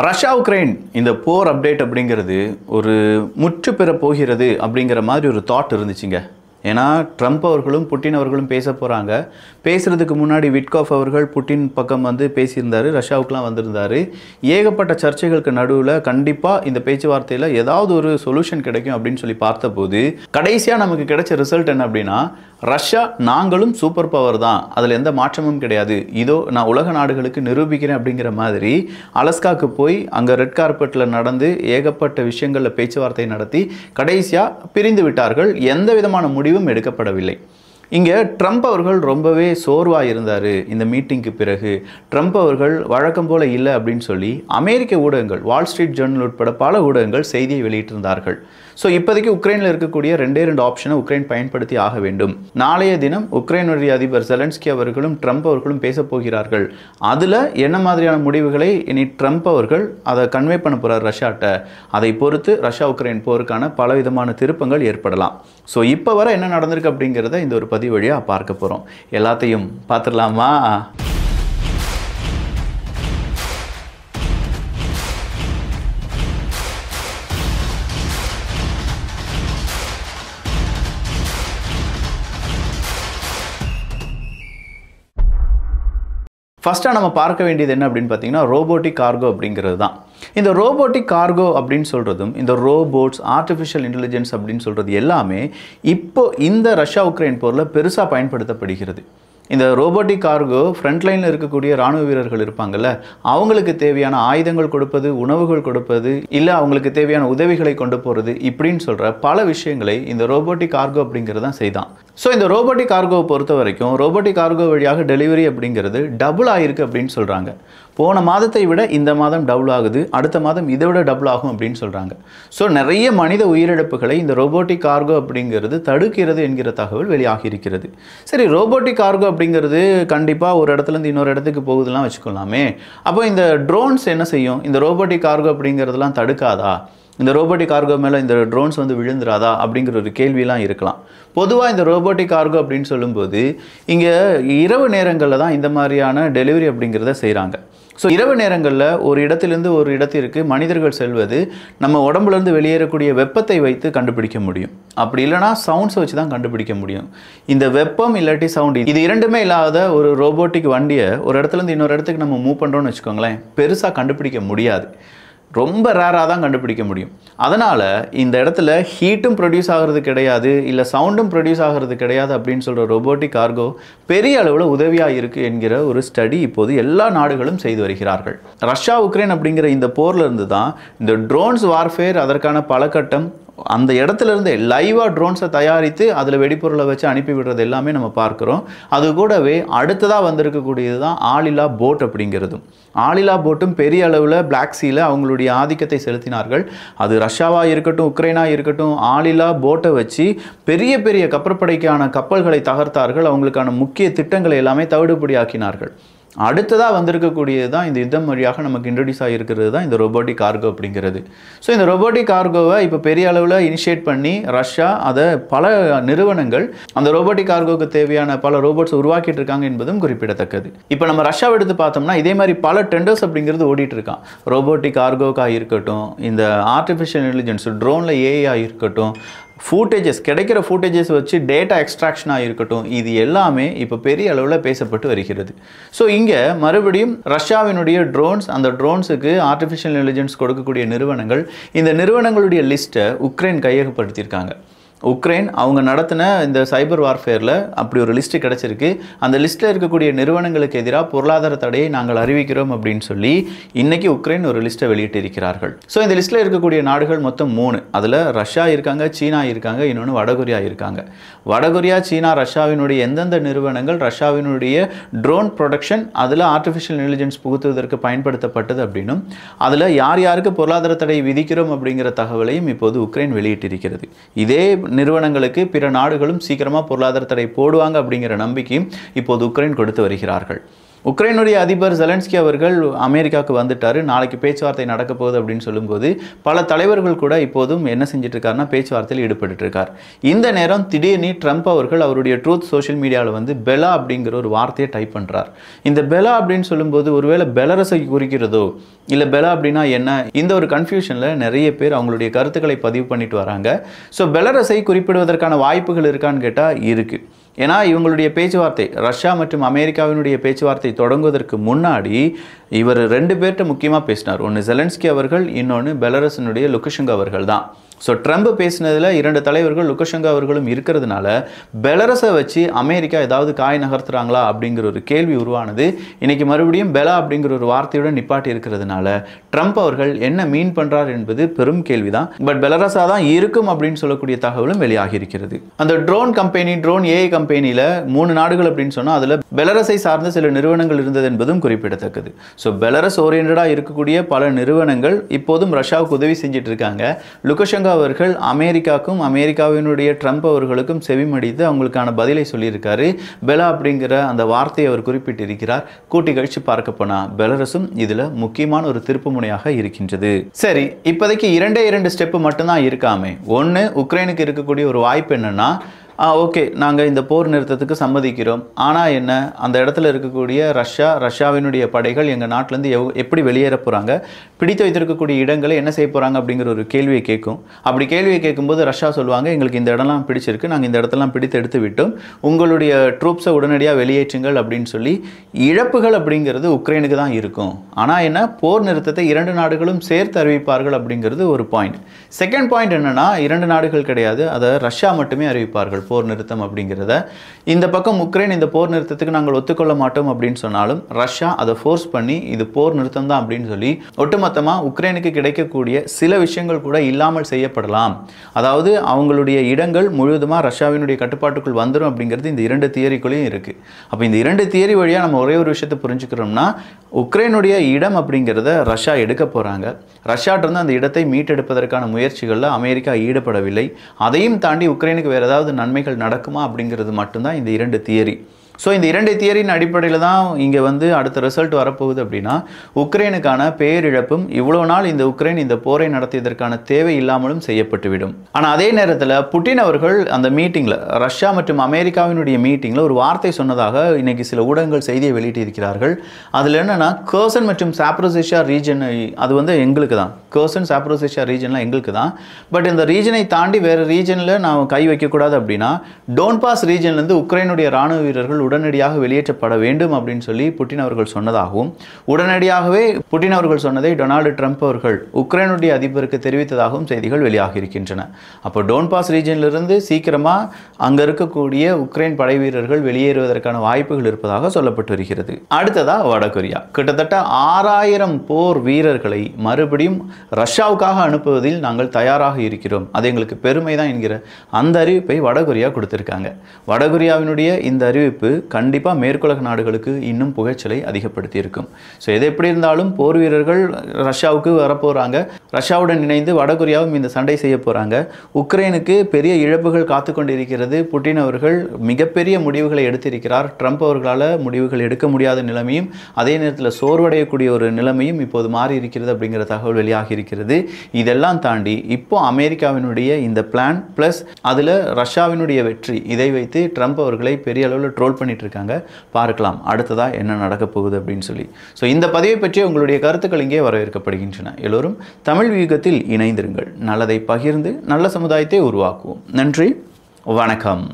Russia Ukraine இந்த போர் update அப்படிங்கிறது ஒரு முற்று பெற போகிறது அப்படிங்கிற மாதிரி ஒரு தாட் இருந்துச்சுங்க. ஏன்னா ட்ரம்ப் அவர்களும் புட்டின் அவர்களும் பேச போகிறாங்க. பேசுகிறதுக்கு முன்னாடி விட்காஃப் அவர்கள் புட்டின் பக்கம் வந்து பேசியிருந்தார், ரஷ்யாவுக்குலாம் வந்திருந்தார். ஏகப்பட்ட சர்ச்சைகளுக்கு நடுவில் கண்டிப்பாக இந்த பேச்சுவார்த்தையில் ஏதாவது ஒரு சொல்யூஷன் கிடைக்கும் அப்படின்னு சொல்லி பார்த்தபோது கடைசியாக நமக்கு கிடைச்ச ரிசல்ட் என்ன அப்படின்னா, ரஷ்யா நாங்களும் சூப்பர் பவர் தான், அதில் எந்த மாற்றமும் கிடையாது, இதோ நான் உலக நாடுகளுக்கு நிரூபிக்கிறேன் அப்படிங்கிற மாதிரி அலஸ்காவுக்கு போய் அங்கே ரெட் கார்பெட்டில் நடந்து ஏகப்பட்ட விஷயங்களில் பேச்சுவார்த்தை நடத்தி கடைசியாக பிரிந்து விட்டார்கள். எந்த விதமான முடிவும் எடுக்கப்படவில்லை. இங்கே ட்ரம்ப் அவர்கள் ரொம்பவே சோர்வாக இருந்தார். இந்த மீட்டிங்க்கு பிறகு ட்ரம்ப் அவர்கள் வழக்கம் போல் இல்லை அப்படின்னு சொல்லி அமெரிக்க ஊடகங்கள், வால் ஸ்ட்ரீட் ஜேர்னல் உட்பட பல ஊடகங்கள் செய்தியை வெளியிட்டிருந்தார்கள். ஸோ இப்போதைக்கு உக்ரைனில் இருக்கக்கூடிய ரெண்டே ஆப்ஷனை உக்ரைன் பயன்படுத்தி ஆக வேண்டும். நாளைய தினம் உக்ரைனுடைய அதிபர் செலன்ஸ்கி அவர்களும் ட்ரம்ப் அவர்களும் பேச போகிறார்கள். அதில் என்ன மாதிரியான முடிவுகளை இனி ட்ரம்ப் அவர்கள் அதை கன்வே பண்ண போகிறார் ரஷ்யாட்ட, அதை பொறுத்து ரஷ்யா உக்ரைன் போருக்கான பலவிதமான திருப்பங்கள் ஏற்படலாம். ஸோ இப்போ வர என்ன நடந்திருக்கு அப்படிங்கிறத இந்த ஒரு பதிவு வழியாக பார்க்க போகிறோம். எல்லாத்தையும் பார்த்துடலாமா? ஃபஸ்ட்டாக நம்ம பார்க்க வேண்டியது என்ன அப்படின்னு பார்த்தீங்கன்னா, ரோபோட்டிக் கார்கோ அப்படிங்கிறது தான். இந்த ரோபோட்டிக் கார்கோ அப்படின்னு சொல்கிறதும், இந்த ரோபோட்ஸ், ஆர்டிஃபிஷியல் இன்டெலிஜென்ஸ் அப்படின்னு சொல்கிறது எல்லாமே இப்போ இந்த ரஷ்யா உக்ரைன் போரில் பெருசாக பயன்படுத்தப்படுகிறது. இந்த ரோபோட்டிக் கார்கோ ஃப்ரண்ட்லைனில் இருக்கக்கூடிய இராணுவ வீரர்கள் இருப்பாங்கள்ல, அவங்களுக்கு தேவையான ஆயுதங்கள் கொடுப்பது, உணவுகள் கொடுப்பது, இல்லை அவங்களுக்கு தேவையான உதவிகளை கொண்டு போகிறது, இப்படின்னு சொல்கிற பல விஷயங்களை இந்த ரோபோட்டிக் கார்கோ அப்படிங்கிறது தான் செய்தான். ஸோ இந்த ரோபோட்டிக் கார்கோவை பொறுத்த வரைக்கும் ரோபோட்டிக் கார்கோ வழியாக டெலிவரி அப்படிங்கிறது டபுள் ஆகிருக்கு அப்படின்னு சொல்கிறாங்க. போன மாதத்தை விட இந்த மாதம் டபுள் ஆகுது, அடுத்த மாதம் இதை விட டபுள் ஆகும் அப்படின்னு சொல்கிறாங்க. ஸோ நிறைய மனித உயிரிழப்புகளை இந்த ரோபோட்டிக் கார்கோ அப்படிங்கிறது தடுக்கிறது என்கிற தகவல் வெளியாகி இருக்கிறது. சரி, ரோபோட்டிக் கார்கோ அப்படிங்கிறது கண்டிப்பாக ஒரு இடத்துலேருந்து இன்னொரு இடத்துக்கு போகுதுலாம் வச்சுக்கலாமே. அப்போ இந்த ட்ரோன்ஸ் என்ன செய்யும்? இந்த ரோபோட்டிக் கார்கோ அப்படிங்கிறதுலாம் தடுக்காதா? இந்த ரோபோட்டிக் கார்கோ மேலே இந்த ட்ரோன்ஸ் வந்து விழுந்துராதா அப்படிங்கிற ஒரு கேள்வியெலாம் இருக்கலாம். பொதுவாக இந்த ரோபோட்டிக் கார்கோ அப்படின்னு சொல்லும்போது இங்கே இரவு நேரங்களில் தான் இந்த மாதிரியான டெலிவரி அப்படிங்கிறத செய்கிறாங்க. ஸோ இரவு நேரங்களில் ஒரு இடத்திலிருந்து ஒரு இடத்திற்கு மனிதர்கள் செல்வது நம்ம உடம்புலேருந்து வெளியேறக்கூடிய வெப்பத்தை வைத்து கண்டுபிடிக்க முடியும். அப்படி இல்லைனா சவுண்ட்ஸை வச்சு தான் கண்டுபிடிக்க முடியும். இந்த வெப்பம் இல்லாட்டி சவுண்டு, இது இரண்டுமே இல்லாத ஒரு ரோபோட்டிக் வண்டியை ஒரு இடத்துலேருந்து இன்னொரு இடத்துக்கு நம்ம மூவ் பண்ணுறோன்னு வச்சுக்கோங்களேன், பெருசாக கண்டுபிடிக்க முடியாது. ரொம்ப ரேராக தான் கண்டுபிடிக்க முடியும். அதனால் இந்த இடத்துல ஹீட்டும் ப்ரொடியூஸ் ஆகிறது கிடையாது, இல்லை சவுண்டும் ப்ரொடியூஸ் ஆகிறது கிடையாது அப்படின்னு சொல்கிற ரோபோட்டிக் கார்கோ பெரிய அளவில் உதவியாக இருக்குது என்கிற ஒரு ஸ்டடி இப்போது எல்லா நாடுகளும் செய்து வருகிறார்கள். ரஷ்யா உக்ரைன் அப்படிங்கிற இந்த போரில் இருந்து தான் இந்த ட்ரோன்ஸ் வார்ஃபேர், அதற்கான பல கட்டம், அந்த இடத்துல இருந்து லைவாக ட்ரோன்ஸை தயாரித்து அதில் வெடிப்பொருளை வச்சு அனுப்பி விடுறது எல்லாமே நம்ம பார்க்குறோம். அது கூடவே அடுத்ததாக வந்திருக்கக்கூடியது தான் ஆளில்லா போட் அப்படிங்கிறதும். ஆளில்லா போட்டும் பெரிய அளவில் பிளாக் சீல அவங்களுடைய ஆதிக்கத்தை செலுத்தினார்கள். அது ரஷ்யாவாக இருக்கட்டும், உக்ரைனாக இருக்கட்டும், ஆளில்லா போட்டை வச்சு பெரிய பெரிய கப்பற்படைக்கான கப்பல்களை தகர்த்தார்கள். அவங்களுக்கான முக்கிய திட்டங்களை எல்லாமே தவிடுபடியாக்கினார்கள். அடுத்ததாக வந்திருக்கக்கூடியது தான் இந்த யுத்தம் வழியாக நமக்கு இன்ட்ரடியூஸ் ஆகியிருக்கிறது தான் இந்த ரோபோட்டிக் கார்கோ அப்படிங்கிறது. ஸோ இந்த ரோபோட்டிக் கார்கோவை இப்போ பெரிய அளவில் இனிஷியேட் பண்ணி ரஷ்யா அதை பல நிறுவனங்கள் அந்த ரோபோட்டிக் கார்கோவுக்கு தேவையான பல ரோபோட்ஸ் உருவாக்கிட்டு இருக்காங்க என்பதும் குறிப்பிடத்தக்கது. இப்போ நம்ம ரஷ்யாவை எடுத்து பார்த்தோம்னா இதே மாதிரி பல டெண்டர்ஸ் அப்படிங்கிறது ஓடிட்டு இருக்கான். ரோபோட்டிக் கார்கோக்காக இருக்கட்டும், இந்த ஆர்டிஃபிஷியல் இன்டெலிஜென்ஸ் ட்ரோனில் ஏஐ இருக்கட்டும், ஃபூட்டேஜஸ், கிடைக்கிற ஃபூட்டேஜஸ் வச்சு டேட்டா எக்ஸ்ட்ராக்ஷனாக இருக்கட்டும், இது எல்லாமே இப்போ பெரிய அளவில் பேசப்பட்டு வருகிறது. ஸோ இங்கே மறுபடியும் ரஷ்யாவினுடைய ட்ரோன்ஸ், அந்த ட்ரோன்ஸுக்கு ஆர்டிஃபிஷியல் இன்டெலிஜென்ஸ் கொடுக்கக்கூடிய நிறுவனங்கள், இந்த நிறுவனங்களுடைய லிஸ்ட்டை உக்ரைன் கையகப்படுத்தியிருக்காங்க. உக்ரைன் அவங்க நடத்தின இந்த சைபர் வார்ஃபேரில் அப்படி ஒரு லிஸ்ட்டு கிடச்சிருக்கு. அந்த லிஸ்ட்டில் இருக்கக்கூடிய நிறுவனங்களுக்கு எதிராக பொருளாதார தடையை நாங்கள் அறிவிக்கிறோம் அப்படின்னு சொல்லி இன்றைக்கி உக்ரைன் ஒரு லிஸ்ட்டை வெளியிட்டிருக்கிறார்கள். ஸோ இந்த லிஸ்ட்டில் இருக்கக்கூடிய நாடுகள் மொத்தம் 3. அதில் ரஷ்யா இருக்காங்க, சீனா இருக்காங்க, இன்னொன்று வடகொரியா இருக்காங்க. வடகொரியா, சீனா, ரஷ்யாவினுடைய எந்தெந்த நிறுவனங்கள் ரஷ்யாவினுடைய ட்ரோன் ப்ரொடக்ஷன் அதில் ஆர்டிஃபிஷியல் இன்டெலிஜென்ஸ் புகுத்துவதற்கு பயன்படுத்தப்பட்டது அப்படின்னும், அதில் யார் யாருக்கு பொருளாதார தடை விதிக்கிறோம் அப்படிங்கிற தகவலையும் இப்போது உக்ரைன் வெளியிட்டிருக்கிறது. இதே நிறுவனங்களுக்கு பிற நாடுகளும் சீக்கிரமாக பொருளாதார தடை போடுவாங்க அப்படிங்கிற நம்பிக்கையும் இப்போது உக்ரைன் கொடுத்து வருகிறார்கள். உக்ரைனுடைய அதிபர் ஜெலன்ஸ்கி அவர்கள் அமெரிக்காவுக்கு வந்துட்டாரு, நாளைக்கு பேச்சுவார்த்தை நடக்க போகுது அப்படின்னு சொல்லும்போது பல தலைவர்கள் கூட இப்போதும் என்ன செஞ்சுட்டு இருக்காருன்னா பேச்சுவார்த்தையில் ஈடுபட்டு இருக்கார். இந்த நேரம் திடீர்னு ட்ரம்ப் அவர்கள் அவருடைய ட்ரூத் சோஷியல் மீடியாவில் வந்து பெலா அப்படிங்கிற ஒரு வார்த்தையை டைப் பண்ணுறார். இந்த பெலா அப்படின்னு சொல்லும்போது ஒருவேளை பெலரஸை குறிக்கிறதோ இல்லை பெலா அப்படின்னா என்ன, இந்த ஒரு கன்ஃபியூஷனில் நிறைய பேர் அவங்களுடைய கருத்துக்களை பதிவு பண்ணிட்டு வராங்க. ஸோ பெலரஸை குறிப்பிடுவதற்கான வாய்ப்புகள் இருக்கான்னு கேட்டால் இருக்குது. ஏன்னா இவங்களுடைய பேச்சுவார்த்தை ரஷ்யா மற்றும் அமெரிக்காவினுடைய பேச்சுவார்த்தை தொடங்குவதற்கு முன்னாடி இவர் 2 பேர்கிட்ட முக்கியமாக பேசினார். ஒன்று ஜெலன்ஸ்கி அவர்கள், இன்னொன்று பெலரஸினுடைய லுகஷெங்கோ அவர்கள் தான். ஸோ ட்ரம்ப் பேசினதில் 2 தலைவர்கள் லுகஷெங்கோ அவர்களும் இருக்கிறதுனால பெலரஸை வச்சு அமெரிக்கா ஏதாவது காய் நகர்த்துறாங்களா அப்படிங்கிற ஒரு கேள்வி உருவானது. இன்றைக்கி மறுபடியும் பெலா அப்படிங்கிற ஒரு வார்த்தையுடன் நிப்பாட்டி இருக்கிறதுனால ட்ரம்ப் அவர்கள் என்ன மீன் பண்ணுறார் என்பது பெரும் கேள்விதான். பட் பெலரஸாக தான் இருக்கும் அப்படின்னு சொல்லக்கூடிய தகவலும் வெளியாகி இருக்கிறது. அந்த ட்ரோன் ஏஐ கம்பெனியில் 3 நாடுகள் அப்படின்னு சொன்னால் அதில் பெலரஸை சார்ந்த சில நிறுவனங்கள் இருந்தது என்பதும் குறிப்பிடத்தக்கது. ஸோ பெலரஸ் ஓரியன்டாக இருக்கக்கூடிய பல நிறுவனங்கள் இப்போதும் ரஷ்யாவுக்கு உதவி செஞ்சுட்டு இருக்காங்க. லுகஷெங்கோ அவர்கள் அமெரிக்காவுக்கும் அமெரிக்காவினுடைய ட்ரம்ப் அவர்களுக்கும் செவிமடித்து அவங்களுக்கான பதிலை சொல்லியிருக்காரு. பெலா அப்படிங்கிற அந்த வார்த்தையை அவர் குறிப்பிட்டிருக்கிறார். கூட்டி கழிச்சு பார்க்க போனால் பெலரஸும் இதில் முக்கியமான ஒரு திருப்பு முனையாக இருக்கின்றது. சரி, இப்போதைக்கு 2 ஸ்டெப்பு மட்டும்தான் இருக்காமே. ஒன்று, உக்ரைனுக்கு இருக்கக்கூடிய ஒரு வாய்ப்பு என்னன்னா, ஓகே நாங்கள் இந்த போர் நிறுத்தத்துக்கு சம்மதிக்கிறோம், ஆனால் என்ன அந்த இடத்துல இருக்கக்கூடிய ரஷ்யாவினுடைய படைகள் எங்கள் நாட்டிலேருந்து எப்படி வெளியேற போகிறாங்க, பிடித்து வைத்திருக்கக்கூடிய இடங்களை என்ன செய்ய போகிறாங்க அப்படிங்கிற ஒரு கேள்வியை கேட்கும். அப்படி கேள்வியை கேட்கும்போது ரஷ்யா சொல்லுவாங்க, எங்களுக்கு இந்த இடம்லாம் பிடிச்சிருக்கு, நாங்கள் இந்த இடத்தெல்லாம் பிடித்து எடுத்து விட்டோம், உங்களுடைய ட்ரூப்ஸை உடனடியாக வெளியேற்றுங்கள் அப்படின்னு சொல்லி இழப்புகள் அப்படிங்கிறது உக்ரைனுக்கு தான் இருக்கும். ஆனால் என்ன, போர் நிறுத்தத்தை 2 நாடுகளும் சேர்த்து அறிவிப்பார்கள் அப்படிங்கிறது ஒரு பாயிண்ட். செகண்ட் பாயிண்ட் என்னென்னா, 2 நாடுகள் கிடையாது, அதை ரஷ்யா மட்டுமே அறிவிப்பார்கள் போர் நிறுத்தம் அப்படிங்கிறத. இந்த பக்கம் உக்ரைன் இந்த போர் நிறுத்தத்துக்கு நாங்கள் ஒத்துக்கொள்ள மாட்டோம் அப்படின்னு சொன்னாலும் ரஷ்யா அதை ஃபோர்ஸ் பண்ணி இது போர் நிறுத்தம் தான் அப்படின்னு சொல்லி ஒட்டுமொத்தமாக உக்ரைனுக்கு கிடைக்கக்கூடிய சில விஷயங்கள் கூட இல்லாமல் செய்யப்படலாம். அதாவது அவங்களுடைய இடங்கள் முழுவதுமாக ரஷ்யாவினுடைய கட்டுப்பாட்டுக்குள் வந்துடும் அப்படிங்கிறது இந்த 2 தியரிக்குள்ளேயும் இருக்குது. அப்போ இந்த 2 தியரி வழியாக நம்ம ஒரே ஒரு விஷயத்தை புரிஞ்சுக்கிறோம்னா, உக்ரைனுடைய இடம் அப்படிங்கிறத ரஷ்யா எடுக்க போகிறாங்க. ரஷ்யாட்டிருந்து அந்த இடத்தை மீட்டெடுப்பதற்கான முயற்சிகளில் அமெரிக்கா ஈடுபடவில்லை. அதையும் தாண்டி உக்ரைனுக்கு வேறு ஏதாவது நன்மைகள் நடக்குமா அப்படிங்கிறது மட்டும்தான் இந்த 2 தியரி. ஸோ இந்த 2 தியரியின் அடிப்படையில் தான் இங்கே வந்து அடுத்த ரிசல்ட் வரப்போகுது. அப்படின்னா உக்ரைனுக்கான பேரிழப்பும் இவ்வளோ நாள் இந்த உக்ரைன் இந்த போரை நடத்தியதற்கான தேவை இல்லாமலும் செய்யப்பட்டுவிடும். ஆனால் அதே நேரத்தில் புட்டின் அவர்கள் அந்த மீட்டிங்கில், ரஷ்யா மற்றும் அமெரிக்காவினுடைய மீட்டிங்கில் ஒரு வார்த்தை சொன்னதாக இன்னைக்கு சில ஊடகங்கள் செய்தியை வெளியிட்டிருக்கிறார்கள். அதில் என்னென்னா, கர்சன் மற்றும் சாப்ரோசியா ரீஜன் அது வந்து எங்களுக்கு தான், கர்சன் சாப்ரோசியா ரீஜன்லாம் எங்களுக்கு தான், பட் இந்த ரீஜனை தாண்டி வேறு ரீஜனில் நான் கை வைக்கக்கூடாது அப்படின்னா டோன்பாஸ் ரீஜன்லேருந்து உக்ரைனுடைய இராணுவ வீரர்கள் உடனடியாக வெளியேற்றப்பட வேண்டும் அப்படின்னு சொல்லி புட்டின் அவர்கள் சொன்னதாகவும், உடனடியாகவே புட்டின் அவர்கள் சொன்னதை டொனால்டு ட்ரம்ப் அவர்கள் உக்ரைனுடைய அதிபருக்கு தெரிவித்ததாகவும் செய்திகள் வெளியாகி இருக்கின்றன. அப்போ டோன்பாஸ் ரீஜனிலிருந்து சீக்கிரமாக அங்கே இருக்கக்கூடிய உக்ரைன் படை வீரர்கள் வெளியேறுவதற்கான வாய்ப்புகள் இருப்பதாக சொல்லப்பட்டு வருகிறது. அடுத்ததாக வடகொரியா கிட்டத்தட்ட 6000 போர் வீரர்களை மறுபடியும் ரஷ்யாவுக்காக அனுப்புவதில் நாங்கள் தயாராக இருக்கிறோம், அது எங்களுக்கு பெருமை தான் என்கிற அந்த அறிவிப்பை வடகொரியா கொடுத்திருக்காங்க. வடகொரியாவினுடைய இந்த அறிவிப்பு கண்டிப்பாக மேற்குலக நாடுகளுக்கு இன்னும் புகைச்சலை அதிகப்படுத்தி இருக்கும். ஸோ எது எப்படி இருந்தாலும் போர் வீரர்கள் ரஷ்யாவுக்கு வரப்போகிறாங்க, ரஷ்யாவுடன் இணைந்து வடகொரியாவும் இந்த சண்டை செய்ய போகிறாங்க. உக்ரைனுக்கு பெரிய இழப்புகள் காத்து கொண்டிருக்கிறது. புட்டின் அவர்கள் மிகப்பெரிய முடிவுகளை எடுத்திருக்கிறார். ட்ரம்ப் அவர்களால் முடிவுகள் எடுக்க முடியாத நிலைமையும் அதே நேரத்தில் சோர்வடையக்கூடிய ஒரு நிலைமையும் இப்போது மாறி இருக்கிறது அப்படிங்கிற தகவல் வெளியாகி இருக்கிறது. இதெல்லாம் தாண்டி இப்போ அமெரிக்காவினுடைய இந்த பிளான் ப்ளஸ் அதில் ரஷ்யாவினுடைய வெற்றி, இதை வைத்து ட்ரம்ப் அவர்களை பெரிய அளவில் ட்ரோல் பண்ணிட்டு இருக்காங்க. பார்க்கலாம் அடுத்ததாக என்ன நடக்க போகுது அப்படின்னு சொல்லி. ஸோ இந்த பதிவை பற்றி உங்களுடைய கருத்துக்கள் இங்கே வரவேற்கப்படுகின்றன. எல்லோரும் தமிழ் வியூகத்தில் இணைந்திருங்கள். நல்லதை பகிர்ந்து நல்ல சமுதாயத்தை உருவாக்குவோம். நன்றி, வணக்கம்.